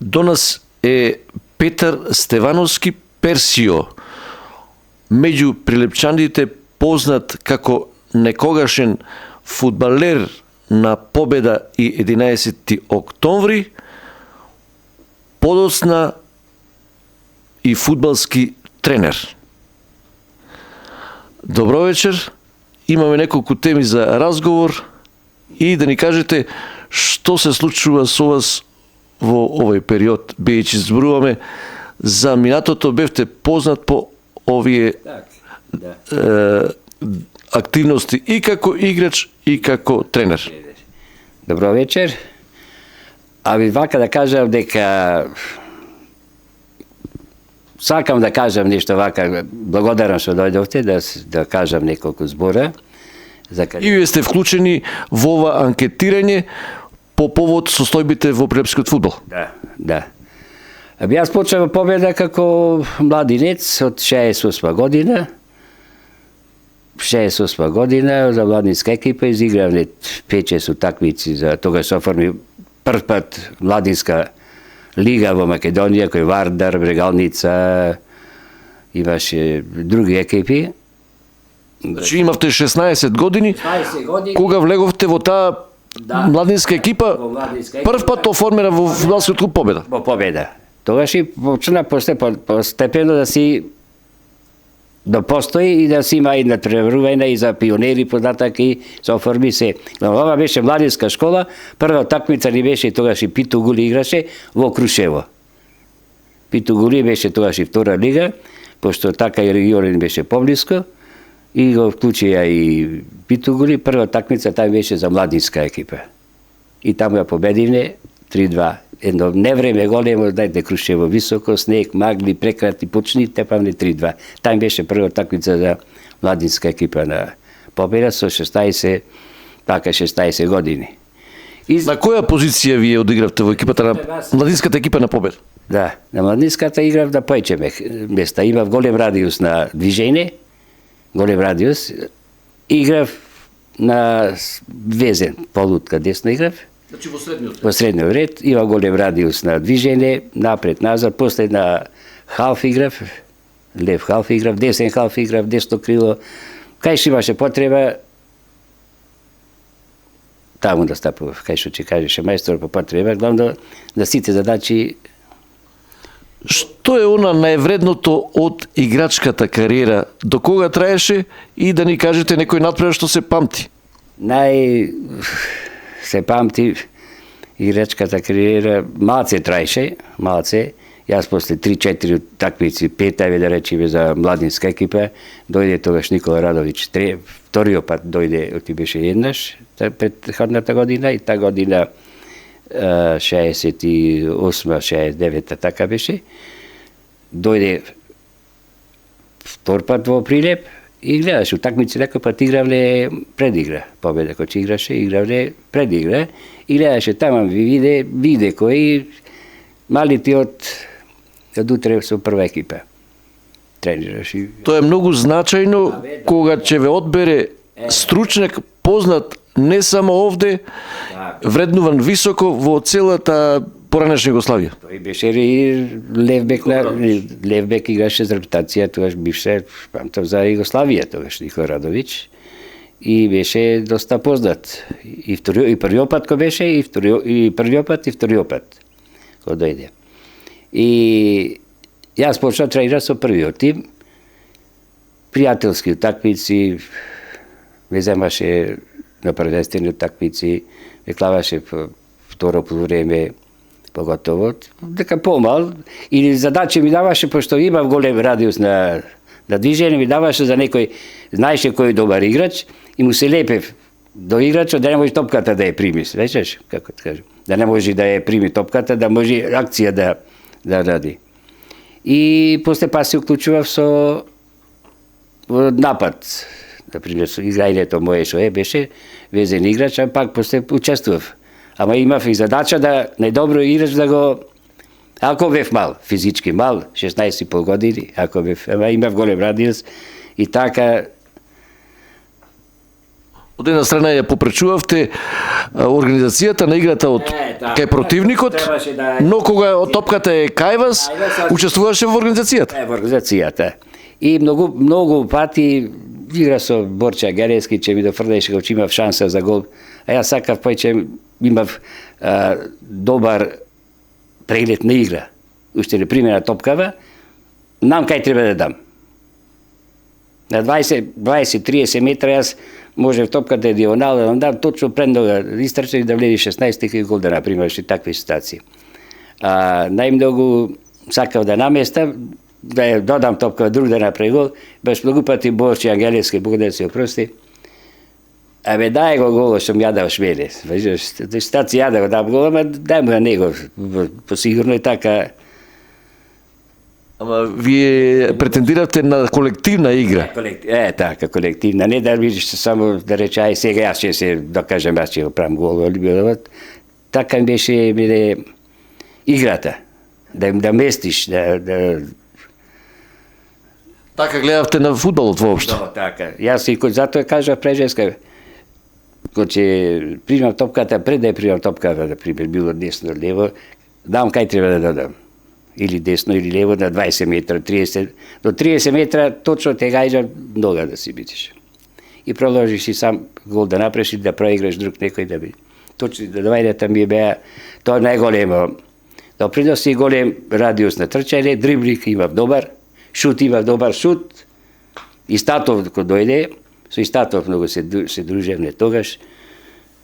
До нас е Петар Стевановски Персио, меѓу прилепчаните познат како некогашен фудбалер на Победа и 11. октомври, подоцна и фудбалски тренер. Добро вечер, имаме неколку теми за разговор и да ни кажете што се случува со вас во овој период, бидејќи зборуваме за минатото, бевте познат по овие активности и како играч и како тренер. Добро вечер. Ви вака да кажам дека сакам да кажам нешто вака, благодарам што дојдовте да кажам неколку збора. И вие сте вклучени во ова анкетирање по повод состојбите во прилепскиот фудбал. Да. Јас почнав Победа како младинец од 68 година. 68 година за младинска екипа изигравме 5-6 утакмици за тогаш се оформи прв пат младинска лига во Македонија, кој Вардар, Брегалница, имаше други екипи. Значи имавте 16 години, кога влеговте во таа младинска екипа, прв пат оформена во фудбалскиот клуб Победа. Во Победа. Тогаш и почна постепено да си да постои и да си има и натпреварување и за пионери понатак и се оформи се. Но ова беше младинска школа, прва такмица ни беше тогаш и Питу Гули играше во Крушево. Питу Гули беше тогаш и втора лига, пошто така и регионот беше поблиско и го вклучија и Питу Гули, прва такмица тај беше за младинска екипа. И таму ја победивме 3-2. Едно невреме големо, знаете, Крушево високо, снег, магли, прекрати, почни, тепамне 3-2. Тај беше прва такмица за младинска екипа на Победа со 16 години. На која позиција вие одигравте во екипата на младинската екипа на Победа? Да, на младинската играв да појчеме места. Имав голем радиус на движење, голем радиус. Играв на везен, полутка десна играв. Значи во средниот ред. Во средниот ред, има голем радиус на движење, напред, назад, после на халф играв, лев халф играв, десен халф играв, десно крило. Кај што имаше потреба, таму да стапував, кај што ќе кажеше мајстор по потреба, главно на сите задачи. Што е она највредното од играчката кариера? До кога траеше и да ни кажете некој натпревар што се памти? Се памти играчката кариера, малце траеше, малце. Јас после 3-4 такмици, 5 да речеме за младинска екипа, дојде тогаш Никола Радович, вториот пат дојде, оти беше еднаш предходната година и таа година 68-69 така беше. Дојде втор пат во Прилеп и гледаше утакмици, некој пат игравле предигра. Победа кој играше, игравле предигра и гледаше таму виде кои малите од утре со прва екипа. Тренираш и тоа е многу значајно кога ќе ве одбере стручнак познат не само овде, вреднуван високо во целата поранешна Југославија. Тој беше и левбек играше за репутација, тогаш бивше, памтам за Југославија, тогаш Никола Радович. И беше доста познат. И првиот пат кој беше, и првиот пат, и вториот пат кој дојде. И јас почнав тренирам со првиот тим, пријателски утакмици, ме земаше на првенствени утакмици, ме клаваше второ полувреме, поготово, дека помал, или задачи ми даваше, пошто имав голем радиус на движење, ми даваше за некој, знаеше кој добар играч, и му се лепев до играчот да не може топката да ја прими, веќе, како да кажам, да не може да ја прими топката, да може акција да ради. И после па се уклучував со напад. Например, играњето моје што беше везен играч, а пак после учествував. Ама имав и задача да најдобро играч да го, ако бев мал, физички мал, 16,5 години, ако бев, ама имав голем радиус и така Од една страна ја попречувавте организацијата на играта од кај противникот, но кога топката е кај вас, учествуваше во организацијата. Во организацијата. И многу пати игра со Борче Агерески, че ми дофрлеше кога имав шанса за гол. А јас сакав повеќе, имав добар преглед на игра. Уште не примена топкава, знам кај треба да дам. На 20-30 метра јас може топката е диагонал, да дам точно пред нога, истрча и да вледи 16 и гол да напримаш и такви ситуации. Најмногу сакав да наместам, да ја додам топка друг да направи гол, баш многу пати Борче Ангелевски, Бог да се опрости. Абе, дај го голо што ми ја дав шмеле. Ситуација ја да го дам гол, ама дај му на него. Посигурно е така. Ама вие претендиравте на колективна игра. Така, колективна. Не да видиш само да рече, ај сега јас ќе се докажам, јас ќе го правам гол. Така ми беше играта. Да местиш, Така гледавте на фудбалот воопшто. Така. Јас и затоа кажав прежеска, кога ќе примам топката, пред да ја примам топката, да пример, било десно или лево, дам кај треба да дадам. Или десно или лево на 20 метра, 30, до 30 метра точно те гајджа нога да си бидиш. И продолжиш и сам гол да направиш и да проиграш друг некој да би. Точно да двајдата ми беа, тоа најголемо. Доприноси голем радиус на трчање, дриблик имав добар, шут имав добар шут. И Статов кога дојде, со Статов многу се дружевме тогаш.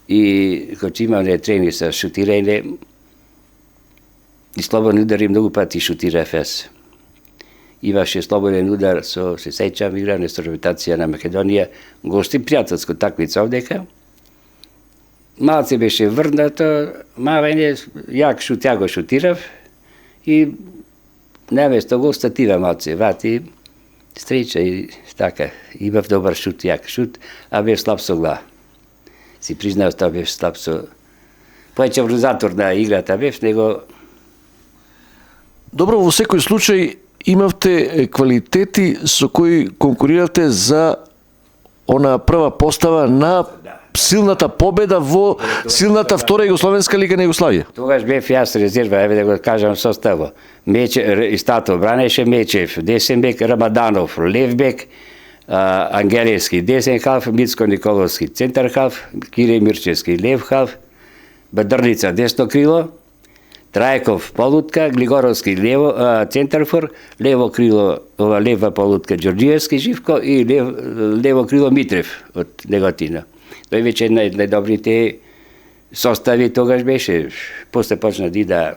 И кога имавме тренинг со шутирање, и слободен удар и многу пати шутирав јас. Имаше слободен удар со, се сеќавам, игране со репутација на Македонија, гости пријателско такмица овдека. Малце беше врнато, мавање, јак шут, ја го шутирав и наместо гол статива малце вати, стреча и така, имав добар шут, јак шут, а бев слаб со глава. Си признав, тоа бев слаб со... Поеќе организатор на играта бев, него... Добро, во секој случај имавте квалитети со кои конкуриравте за она прва постава на силната победа во силната втора Југословенска лига на Југославија. Тогаш бев јас резерва, еве да го кажам составо. Статов бранеше Мечев, десен бек Рамаданов, лев бек Ангелевски, десен халф Мицко Николовски, центар халф Кире Мирчевски, лев халф Бадрница, десно крило, Трајков полутка, Глигоровски лево центарфор, лево крило, лева полутка Ѓорѓиевски Живко и лево крило Митрев од Неготина. Тој веќе најдобрите состави тогаш беше. После почна да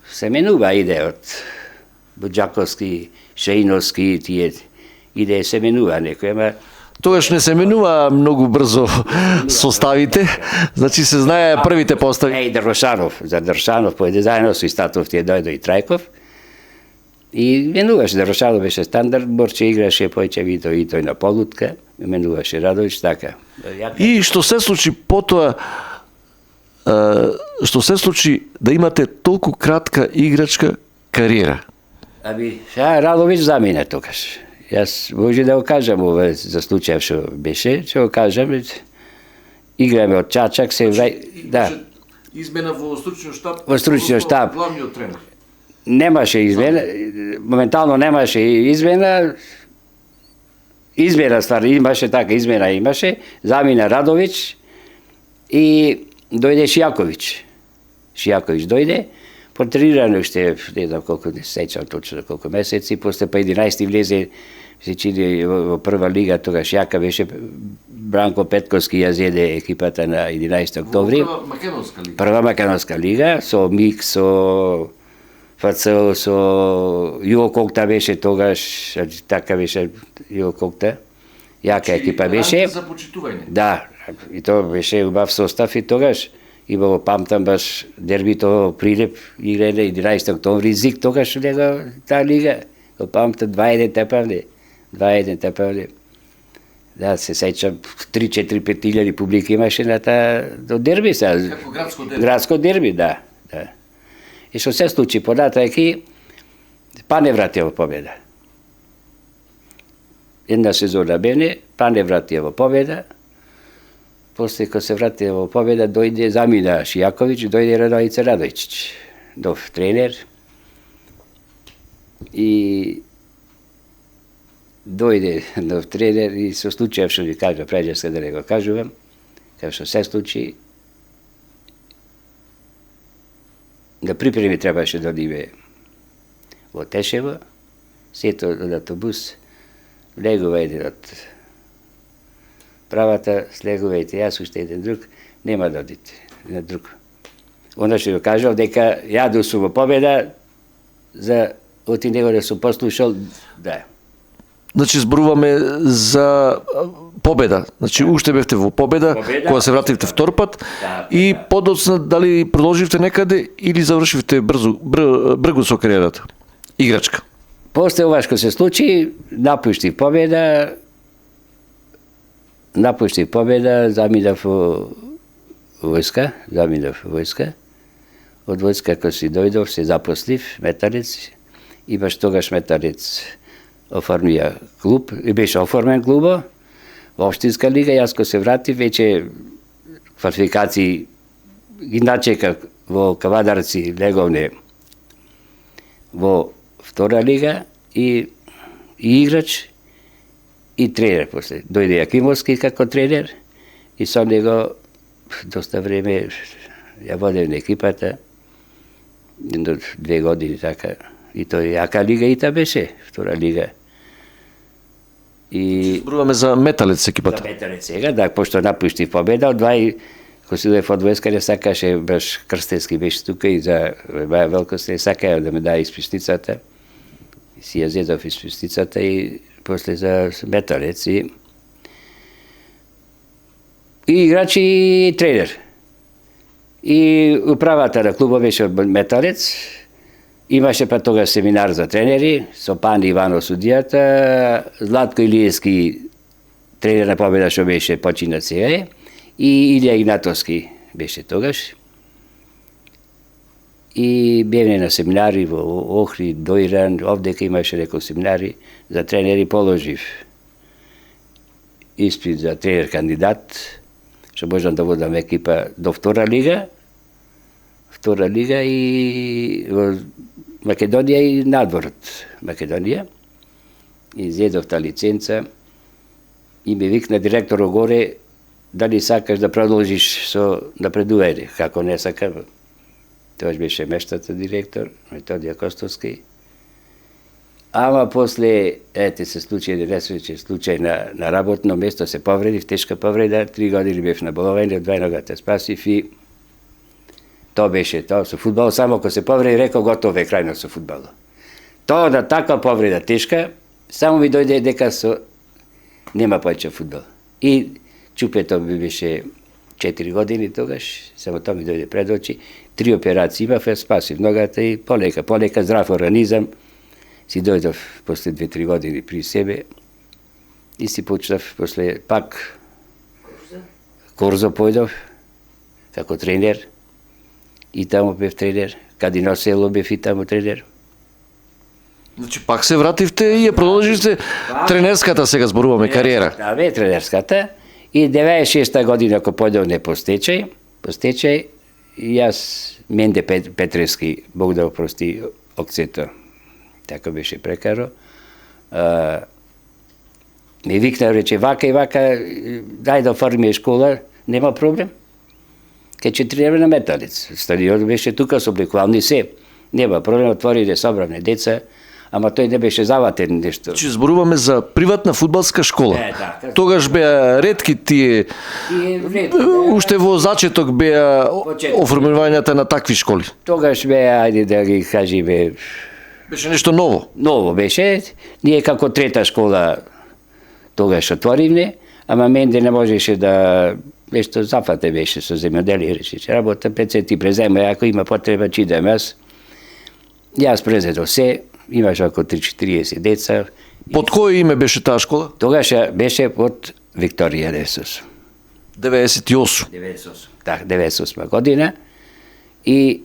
се менува иде од Буџаковски, Шеиновски, тие иде се менува некој, ама Тогаш не се менува многу брзо составите, значи се знае првите постави. И Дршанов, за Дршанов поеде заедно со Статов, тие дојде и Трајков. И менуваше, Дршанов беше стандард, Борче играше поеќе и тој на полутка, менуваше Радович, така. И што се случи потоа, што се случи да имате толку кратка играчка кариера? Аби, Радович замине тогаш. Јас може да го кажам ова за случај што беше, ќе го кажам. Играме од Чачак, се да. Измена во стручниот штаб. Во стручниот штаб. Главниот тренер. Немаше измена, моментално немаше измена. Измена ствар имаше така, измена имаше. Замина Радович и дојде Шијаковиќ. Шијаковиќ дојде. Потренирано уште, не знам колку, не сеќам точно колку месеци, после па 11 влезе, се чини во прва лига, тогаш јака беше Бранко Петковски ја зеде екипата на 11 октомври. Прва македонска лига, со МИК, со ФЦО, со Југо Кокта беше тогаш, така беше Југо Кокта. Јака екипа беше. За почитување. Да, и тоа беше убав состав и тогаш. И го памтам баш дербито Прилеп, играле 11 октомври, Зик тогаш него таа лига. Го памтам 2-1 тепавле. 2-1 тепавле. Да, се сеќам 3-4-5 илјади публика имаше на таа дерби сега. Како градско дерби. Градско дерби, да. И што се случи понатаки, па не вратија во победа. Една сезона бене, па не вратија во победа. после кога се врати во Победа, дојде замина Шијаковиќ, дојде Радојица Радојчиć, нов тренер. И дојде нов тренер и се случија што ви кажа, преđеска да не го кажувам, како што се случи. На припреми требаше да одиме во Тешево, сето од автобус, легува еден од правата, слегувајте јас, уште еден друг, нема да одите, на друг. Она што го кажав дека ја сум во Победа, за оти него да сум послушал, да. Значи зборуваме за Победа. Значи уште бевте во Победа, кога се вративте втор пат и подоцна дали продолживте некаде или завршивте брзо со кариерата? Играчка. После ова што се случи, напуштив Победа, заминав во војска, Од војска кога си дојдов, се запослив, металец, и баш тогаш металец оформија клуб, и беше оформен клубо во Општинска лига, јас кога се вратив, веќе квалификации ги начекав во Кавадарци, леговне во втора лига и играч и тренер после. Дојде Јакимовски како тренер и со него доста време ја водев на екипата, 2 години така. И тој јака лига и та беше, втора лига. И Зборуваме за Металец екипата. за Металец сега, да, пошто напуштив Победа, од кога си дојдев од војска, не сакаше, баш Крстевски беше тука и за Баја Велкост, не сакаја да ме даде испишницата. И си ја зедов испишницата и после за Металец и играч и тренер. И управата на клубот беше од Металец. Имаше па тога семинар за тренери, со Пани Иванов судијата, Златко Илиевски тренер на Победа што беше починат сега, и Илија Игнатовски беше тогаш. И бевне на семинари во Охрид, Дојран, овдека имаше некои семинари за тренери, положив испит за тренер кандидат, што можам да водам екипа до втора лига и во Македонија и надвор од Македонија. Изедов та лиценца и ме викна директорот горе, дали сакаш да продолжиш со напредување, како не сакам. Тоаш беше мештата директор, Методија Костовски. Ама после, се случи еден несреќен случај на работно место, се повредив, тешка повреда, 3 години бев на боловање, од 2 ногата спасив и тоа беше тоа со фудбал, само кога се повреди, рекол готово е крајно со фудбалот. Тоа да таква повреда тешка, само ми дојде дека нема повеќе фудбал. И чупето ми беше 4 години тогаш, само тоа ми дојде пред очи, 3 операции имав, спасив ногата и полека здрав организам, си дојдов после 2-3 години при себе и си почнав после пак Корзо појдов како тренер и таму бев тренер, Кадино село бев и таму тренер. Значи пак се вративте и ја продолживте тренерската, сега зборуваме, кариера. Да, бе тренерската и 96-та година кога појдов по стечај, и јас Менде Петревски, Бог да опрости окцето, така беше прекаро, ме викна, рече, вака и вака, дај да оформиме школа, нема проблем. Ке ќе тренираме на Металец. Стадионот беше тука со облекувални се. Нема проблем, отвориле, собравме деца, ама тој не беше заватен нешто. Значи зборуваме за приватна фудбалска школа. Да. Тогаш беа ретки тие, уште во зачеток беа оформувањата на такви школи. Тогаш беа, ајде да ги кажеме, Беше нешто ново. Ново беше. Ние како трета школа тогаш отворивме, ама Менде не можеше да нешто зафате беше со земјоделие, рече, работа 5 центи презема, ако има потреба, ќе идем јас презедов се, имаш околу 30 деца. Под кој име беше таа школа? Тогаш беше под Викторија Десус. 98. Так, 98 година. И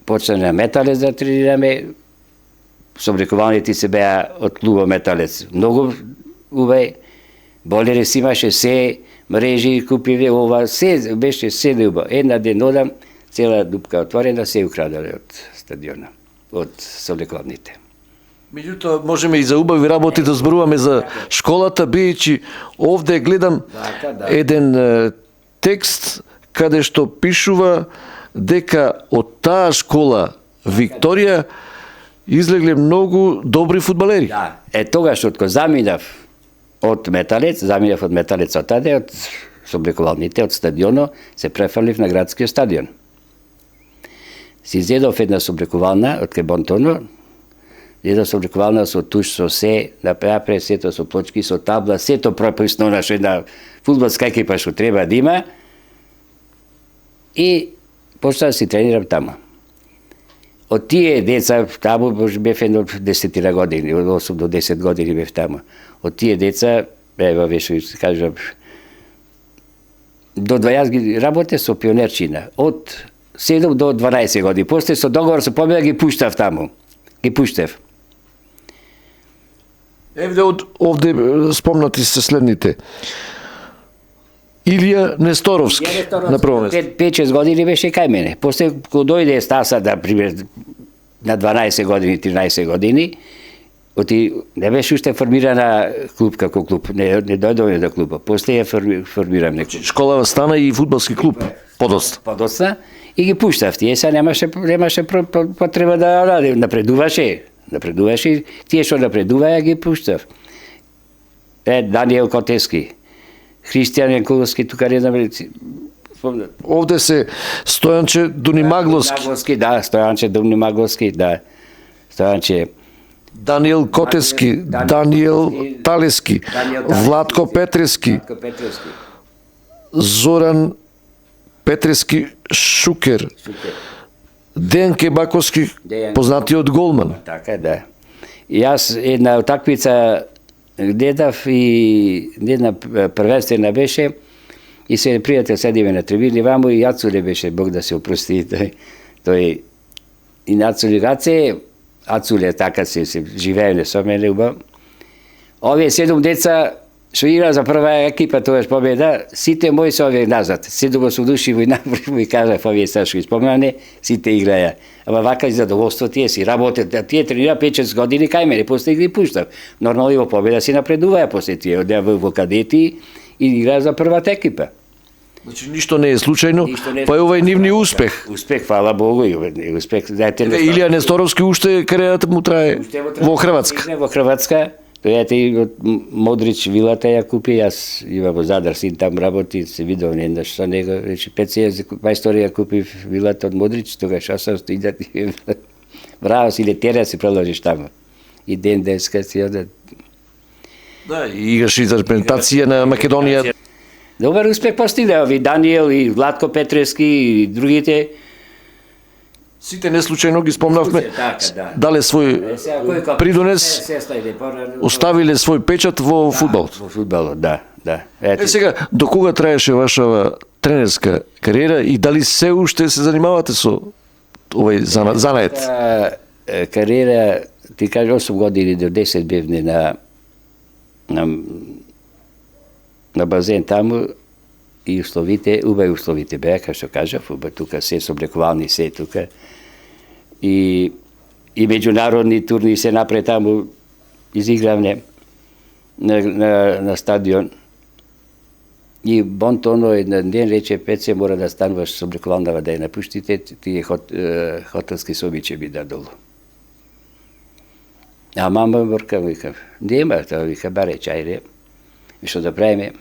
почна на Металец да тренираме. Соблекувалните се беа од клубот Металец многу убави. Болерес имаше се, мрежи, купиве, ова, се, беше се љуба. Една ден одам, цела дупка отворена, се украдале од стадиона, од соблеклавните. Меѓутоа, можеме и за убави работи да зборуваме за школата, биејќи овде гледам еден текст каде што пишува дека од таа школа Викторија излегле многу добри фудбалери. Да, тогаш откако заминав од Металец од таде, од соблекувалните, од стадионот, се префрлив на градскиот стадион. Си зедов една соблекувална од кај Бонтоно, една соблекувална со туш, со се, напред сето со плочки, со табла, сето прописно на една фудбалска екипа што треба да има. И почнав да си тренирам таму. Од тие деца, таму бев едно 10 години, од 8 до 10 години бев таму. Од тие деца, ева беше, кажам, до 20 ги работе со пионерчина, од 7 до 12 години. После со договор со Победа ги пуштав таму. Ги пуштав. Евде овде спомнати се следните. Илија Несторовски, на прво место. 5-6 години беше кај мене. После, кога дојде Стаса, да пример, на 12 години, 13 години, не беше уште формирана клуб како клуб, не дојдовме до клуба. После ја формирам некој. Школава стана и фудбалски клуб, подоцна. Подоцна, и ги пуштав тие, сега немаше потреба да напредуваше. Напредуваше, тие што напредуваја ги пуштав. Даниел Котески, Христијан Јанкуловски, тука не знам, овде се Стојанче Дунимагловски. Да, Стојанче Дунимагловски, да. Стојанче Даниел Котески, Даниел Талески, Владко Петрески, Зоран Петрески Шукер, Дејан Кебаковски, познатиот голман. Така, да. И јас една утакмица гледав и една првенствена беше и се пријател седиме на трибини ваму и Ацуле беше, Бог да се опрости, тој и на Ацуле така се живееле со мене убаво. Овие 7 деца што игра за прва екипа тогаш Победа, сите мои се овие назад. 7 души во напред и кажав овие сега што ги спомнане, сите играја. Ама вака и задоволство тие си работат, тие тренира 5-6 години кај мене, после ги пуштав. Нормално и во Победа си напредуваја после тие, одеа во кадети и играја за првата екипа. Значи ништо не е случајно, па е овај нивни успех. Успех, фала Богу, и успех. Илија Несторовски уште кариерата му трае во Хрватска. Во Хрватска. Тој и од Модрич вилата ја купи, јас имам во Задар, син там работи, се видов еднаш со него, рече 5.000 мајстори ја купив вилата од Модрич, тогаш јас идат браво си летера си продолжиш таму. И ден денска си одат. Да, и играш и за репрезентација на Македонија. Добар успех постигна ови Даниел и Владко Петрески и другите. Сите неслучајно ги спомнавме, дале свој придонес, оставиле свој печат во фудбалот. Во фудбалот, да. Сега, до кога траеше вашава тренерска кариера и дали се уште се занимавате со овој занает? Кариера, ти кажа 8 години до 10 бевне на базен таму и условите, убави условите беа, како што кажав, тука се соблекувални се тука. И меѓународни турни се напред таму изигравне на стадион. И Бонтоно еден ден рече, Пеце, мора да стануваш соблекувалнава да ја напуштите, тие хотелски соби ќе биде долу. А мама мрка, вика, нема, тоа вика, баре чајре, и што да правиме?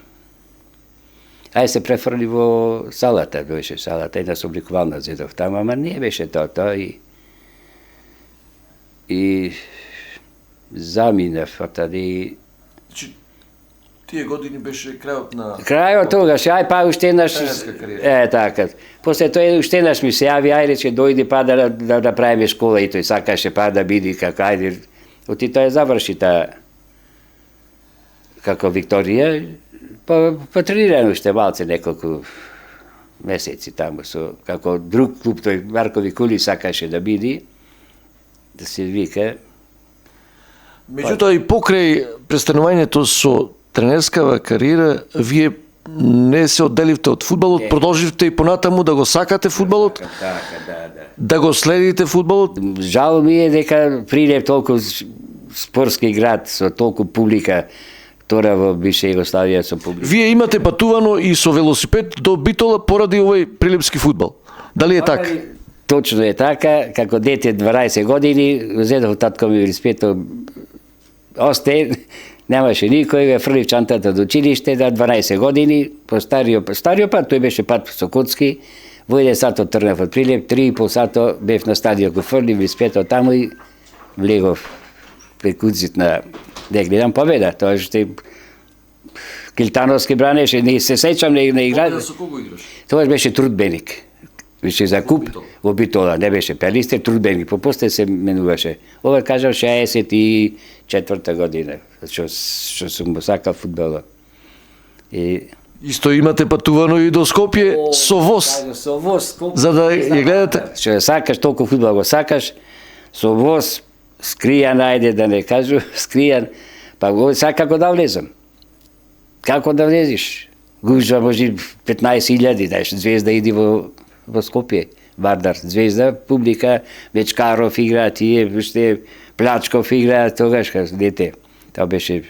Ај се префрли во салата, беше салата, една соблекувална зедов таму, ама не беше тоа и заминав оттаде. Тие години беше крајот на... Крајот тогаш, ај па уште еднаш... така. После тоа уште еднаш ми се јави, ај рече, дојди па да правиме школа и тој сакаше па да биде како ајде. Оти тоа заврши таа како Викторија, па тренирано уште малце неколку месеци таму со како друг клуб, тој Марко Викули сакаше да биде, да се вика. Меѓутоа и покрај престанувањето со тренерскава кариера вие не се одделивте од фудбалот, продолживте и понатаму да го сакате фудбалот, Така, да го следите фудбалот. Жал ми е дека Прилеп толку спортски град со толку публика, тора во бивша Југославија со публика. Вие имате патувано и со велосипед до Битола поради овој прилепски фудбал. Дали е така? Точно е така, како дете 12 години, зедов татко ми велосипедот осте, немаше никој, га фрлив чантата до училиште, да 12 години, по стариот пат, тој беше пат со Коцки, во 1 сат тргнав од Прилеп, 3,5 сато бев на стадион, го фрлив велосипедот таму и влегов пред куцит на да гледам победа. Тоа што Килтановски бранеше, не се сеќам на игра. Со кого играш? Тоа беше Трудбеник. Беше за куп во Битола, не беше Пелистер, Трудбеник. Попосте се менуваше. Ова кажав 64 година, што сум го сакал фудбалот. И Исто имате патувано и до Скопје со воз, со воз, за да ја гледате. што ја сакаш, толку фудбал го сакаш, со воз, скријан, ајде да не кажу, скријан, па го сака да влезам. Како да влезиш? Гужва може 15.000, знаеш, Звезда иди во Скопје, Вардар, Звезда, публика, Вечкаров игра, тие, уште Плачков игра, тогаш како дете. Тоа беше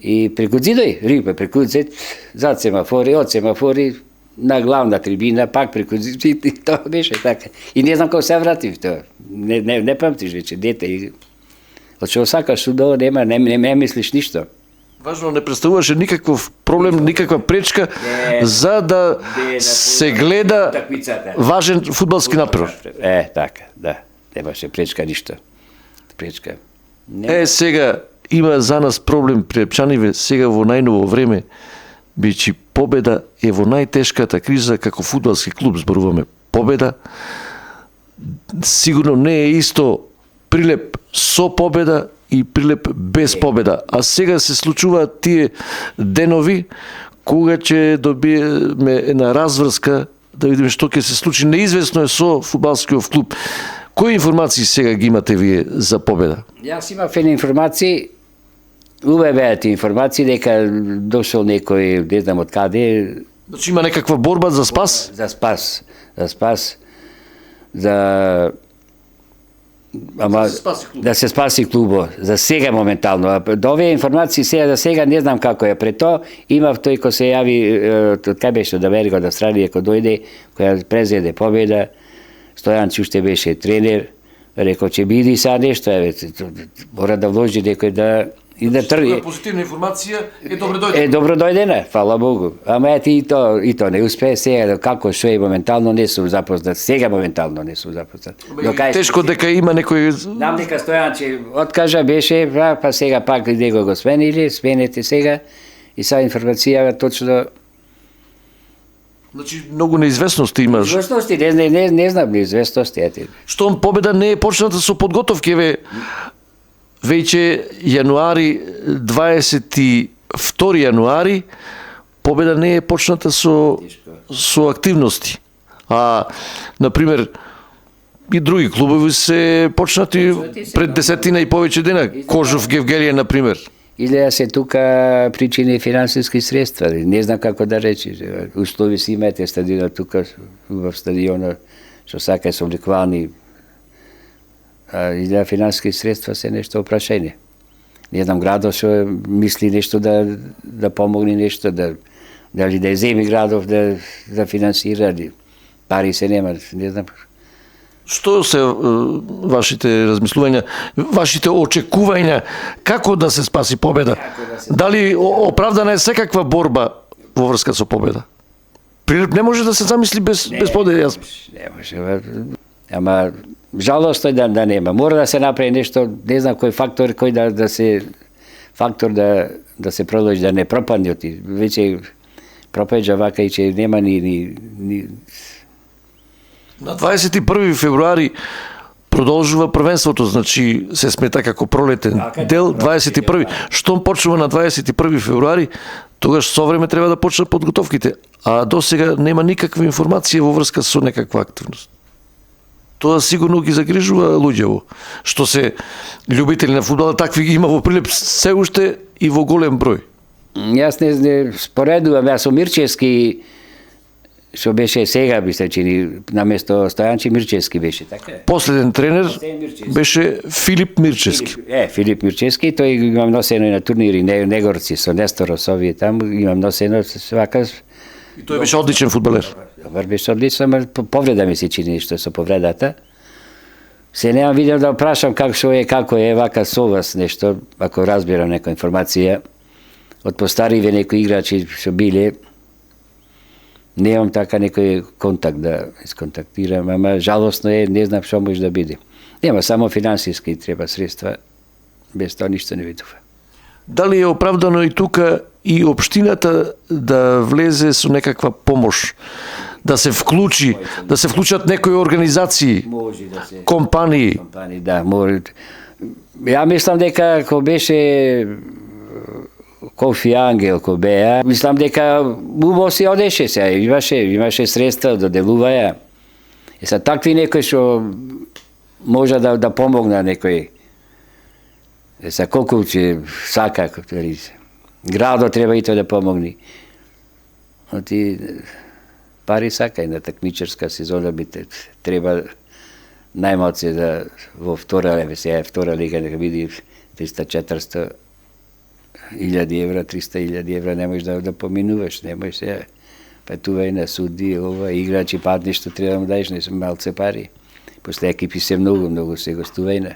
и преку зидој, рипа преку зид, зад семафори, од семафори, на главна трибина, пак преку зид, и тоа беше така. И не знам како се вратив тоа. Не памтиш веќе, дете. Од што сакаш судово, не мислиш ништо. Важно, не представуваше никаков проблем, никаква пречка за да се гледа важен фудбалски напор. Така, да. Немаше пречка ништо. Пречка. Сега има за нас проблем прилепчаниве сега во најново време, бидејќи победа е во најтешката криза како фудбалски клуб, зборуваме победа. Сигурно не е исто Прилеп со победа и Прилеп без победа. А сега се случуваат тие денови кога ќе добиеме една разврска да видиме што ќе се случи. Неизвестно е со фудбалскиот клуб. Кои информации сега ги имате вие за победа? Јас имав една информации, убави беа тие информации дека дошол некој, не знам од каде. Значи има некаква борба за спас? За спас, да се спаси клубот, за сега моментално. А до овие информации сега за сега не знам како е. Пред тоа имав тој кој се јави од кај беше од Америка, од Австралија, кој дојде, која презеде победа. Стојанци уште беше тренер, рекол ќе биде сега нешто, мора да вложи некој да и да трги. Позитивна информација е добро дојдена. Добро дојдена, фала Богу. Ама ете и то не успее сега, како што е моментално не сум запознат. Сега моментално не сум запознат. Тешко дека има некој. Знам дека Стојанче откажа беше, па сега пак него го сменили, сменете сега и сега информација точно. Значи многу неизвестности имаш. Неизвестности, не знам неизвестности, ете. Штом победа не е почната со подготовки, веќе јануари, 22 јануари, победа не е почната со активности. А, например, и други клубови се почнати пред 10 и повеќе дена. Кожов, Гевгелија, например. Или се тука причини финансиски средства, не знам како да речи. Услови си имате стадионот тука, во стадионот, што сака се обликувани. Или финансиски средства се нешто опрашање. Не знам градов што мисли нешто да помогне нешто, дали да земи градов да финансира, пари се нема, не знам. Што се вашите размислувања, вашите очекувања, како да се спаси победа? Дали оправдана е секаква борба во врска со победа? Прилеп не може да се замисли без победа. Не може, ама жалост е да нема. Мора да се направи нешто, не знам кој фактор, да се продолжи, да не пропадне. Веќе пропаѓа вака и че нема ни. На 21 февруари продолжува првенството, значи се смета како пролетен дел 21. Штом почнува на 21 февруари, тогаш со време треба да почнат подготовките, а до сега нема никаква информација во врска со некаква активност. Тоа сигурно ги загрижува луѓето, што се љубители на фудбалот, такви има во Прилеп се уште и во голем број. Јас не споредувам, јас сум Мирчевски, што беше сега, би се чини, наместо Стојанчи Мирчевски беше, така е? Последен тренер Мирчевски. беше Филип Мирчевски. Филип Мирчевски, тој го имам носено и на турнири, Негорци, со Несторов, со овие таму, имам носено, свака. И тој беше одличен фудбалер. Добар беше одлично, ама повреда ми се чини што со повредата. Се немам видел да прашам како е вака со вас нешто, ако разбирам нека информација. Од постариве некои играчи што биле, немам така некој контакт да исконтактирам, ама жалосно е, не знам што може да биде. Нема, само финансиски треба средства, без тоа ништо не видува. Дали е оправдано и тука и општината да влезе со некаква помош, да се вклучат некои организации, Може да се компании? компании, да, може. Ја мислам дека ако беше Кофи Ангел, ко беа, мислам дека убаво си одеше се, имаше средства да делуваја. И са такви некои што може да помогна некој. Са колку че сака, градот треба и тоа да помогни. Оти пари сака и на такмичарска сезона би треба најмалце да во втора лига да види 300-400 илјади евра, 300 илјади евра не можеш да поминуваш, не можеш се патувај на суди, ова играчи пат нешто треба да му даеш, не се малце пари. После екипи се многу се гостувај на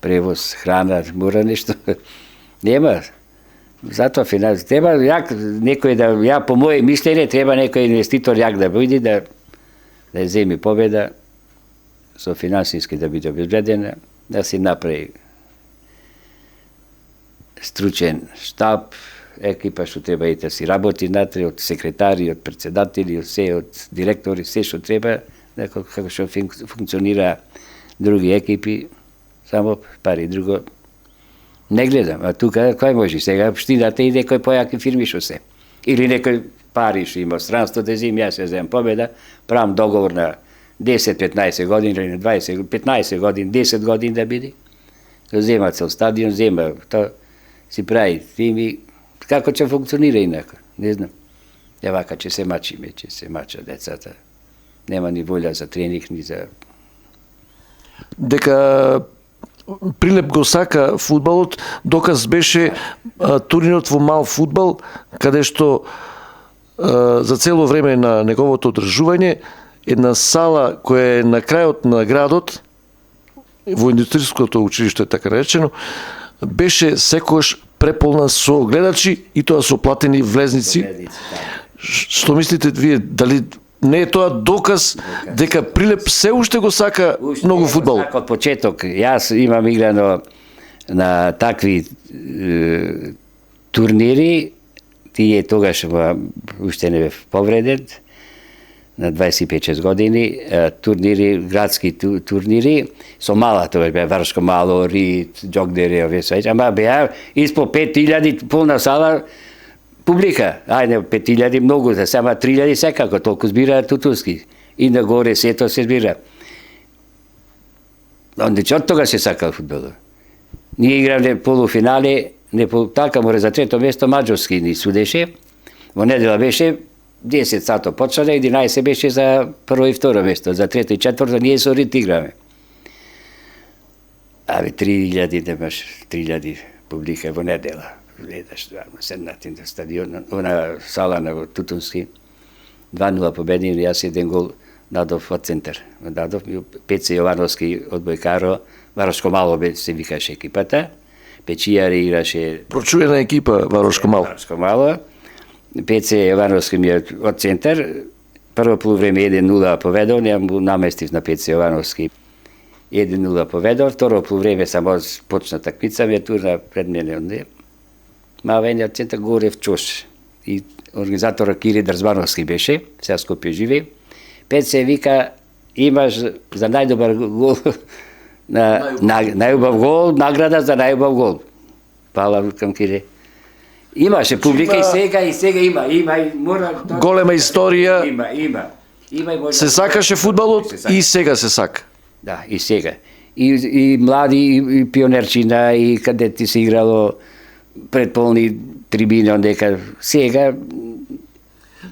превоз, храна, мора нешто. Нема. Затоа финанси треба некој да по моје мислење треба некој инвеститор да биде да земи победа со финансиски да биде обезбедена, да се направи стручен штаб, екипа што треба и да си работи натре, од секретари, од председатели, од директори, се што треба, како што функционира други екипи, само пари, друго не гледам. А тука кој може сега општината и некој појаки фирми што се. Или некој пари што има странство да земи, јас ја земам победа, правам договор на 10-15 години или 15 години, 10 години да биде. Зема цел стадион, зема тоа си прави тими, како ќе функционира инако, не знам. Вака ќе се мача децата. Нема ни волја за тренинг, ни за... Дека Прилеп го сака фудбалот, доказ беше турнирот во мал фудбал, каде што за цело време на неговото одржување, една сала која е на крајот на градот, во индустријското училиште така наречено, беше секогаш преполна со гледачи и тоа со платени влезници. Што мислите вие, дали не е тоа доказ дека Прилеп се уште го сака многу фудбал? Од почеток, јас имам играно на такви турнири, тие тогаш уште не бев повреден, на 25-6 години, турнири, градски турнири, со мала, тоа беа Варшко мало, Рид, Џогдери, овие свеќе, ама беа испо 5000 полна сала публика. Ајде, 5000 многу, за сама 3000 секако, толку збираат тутуски. И нагоре сето се збира. Ондече од тога се сакал фудбалот. Ние игравме полуфинале, така море за трето место Маđarски ни судеше. Во недела беше 10 сато почна, 11 беше за прво и второ место, за трето и четврто ние со Рид играме. 3000 немаш, 3000 публика во недела. Гледаш, седнати на стадион, на сала на Тутунски. 2-0 победим, јас еден гол дадов од центар. Дадов ми Пеце Јовановски од Бојкаро, Варашко мало се викаше екипата. Печијари играше... Прочуена екипа Варашко мало. Варашко мало. Пеце Јовановски ми од центар. Прво полувреме 1-0 поведов, ја му наместив на Пеце Јовановски. 1-0 поведов, второ полувреме само почна такмица, ми турна пред мене онде. Мавење од центар Горев Чош. И организаторот Кири Дрзбановски беше, сега Скопје живе. Пеце вика, имаш за најдобар гол, најубав гол, награда за најубав гол. Пала кам Кири. Имаше публика и сега има мора... Голема историја. Има. Се сакаше фудбалот и сега се сака. Да, и сега. И млади, и пионерчина, и кадети се играло предполни трибини дека сега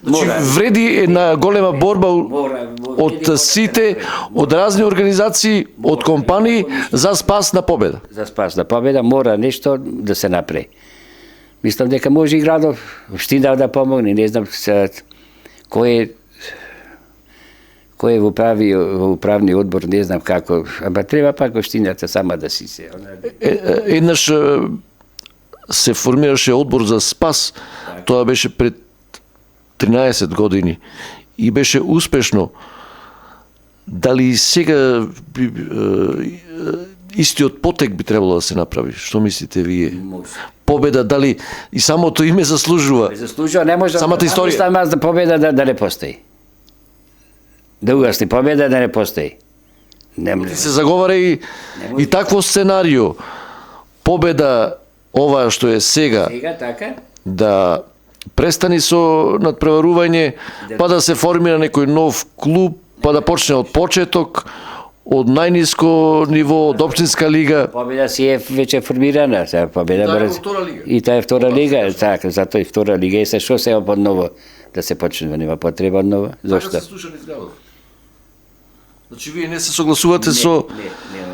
Значи, вреди една голема борба од сите, од разни организации, од компании за спас на победа. за спас на победа мора нешто да се направи. Мислам дека може и градов, општина да помогне, не знам кој е во управни одбор, не знам како, ама треба пак општината сама да си се. Еднаш се формираше одбор за спас, тоа беше пред 13 години и беше успешно. Дали и сега истиот потек би требало да се направи? Што мислите вие? Победа, дали и самото име заслужува? Заслужува, не може Самата историја. Мислам аз да победа да не постои. Да угасни победа да не постои. Не може. Се заговара и такво сценарио. Победа, ова што е сега, Сега така? да престани со надпреварување, па да се формира некој нов клуб, па да почне од почеток, од најниско ниво, од општинска лига. Победа си е веќе формирана, сега победа Таа е мора- во втора лига. И таа е втора лига, така, затоа и втора лига и се што се од ново да се почне, нема потреба од ново. Зошто? слуша низ градот. Значи вие не се согласувате со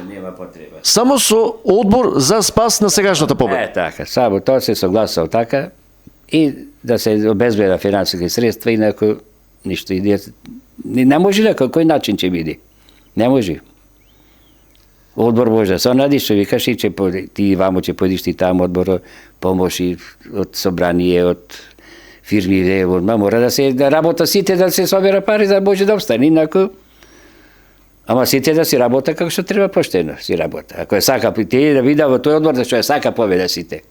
нема потреба. само со одбор за спас на сегашната победа. Така, само тоа се согласал така и да се обезбеда финансиски средства, инаку ништо не може на кој начин ќе биде. Не може. Одбор може да се онади, што викаш и ќе ти вамо ќе појдиш ти таму одбор, помоши од собрание, од фирми, мора да се да работа сите да се собира пари за да може да обстане, инаку ама сите да си работа како што треба поштено си работа. Ако е сака ти да вида во тој одбор да што е сака победа сите.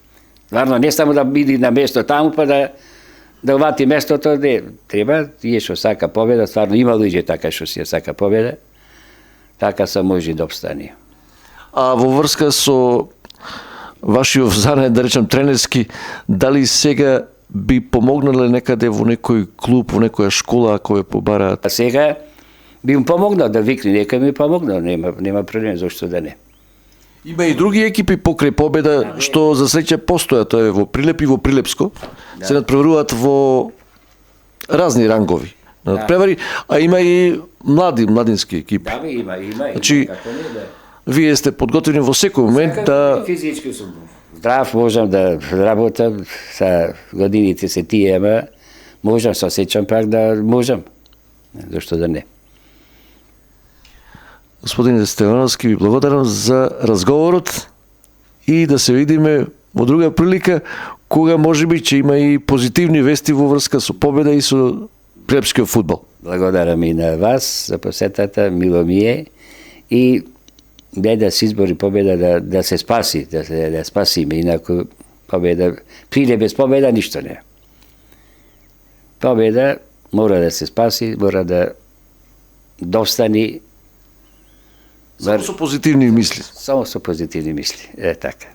Варно не само да биде на место таму па да увати местото, не треба тие што сака победа, стварно има луѓе така што си сака победа. Така се може да обстане. А во врска со вашиот занет, да речем тренерски, дали сега би помогнале некаде во некој клуб, во некоја школа ако ве побараат? А сега би им помогнал да викне, нека ми помогнал, нема проблем, зашто да не. Има и други екипи покрај победа што за среќа постојат, тоа е во Прилеп и во Прилепско, се надпреваруваат во разни рангови надпревари, а има и младински екипи. Да, има. Значи, како не да. Вие сте подготвени во секој момент да Физички сум здрав, можам да работам, са годините се тие, ама можам, се сеќам пак да можам. Зашто да не? Господине Стевановски, ви благодарам за разговорот и да се видиме во друга прилика, кога можеби ќе има и позитивни вести во врска со победа и со прилепскиот фудбал. Благодарам и на вас за посетата, мило ми е и да се избори победа да се спаси, да спасиме, инаку победа, Прилеп без победа ништо не. Победа мора да се спаси, мора да достани Само со позитивни мисли. само со позитивни мисли. Така.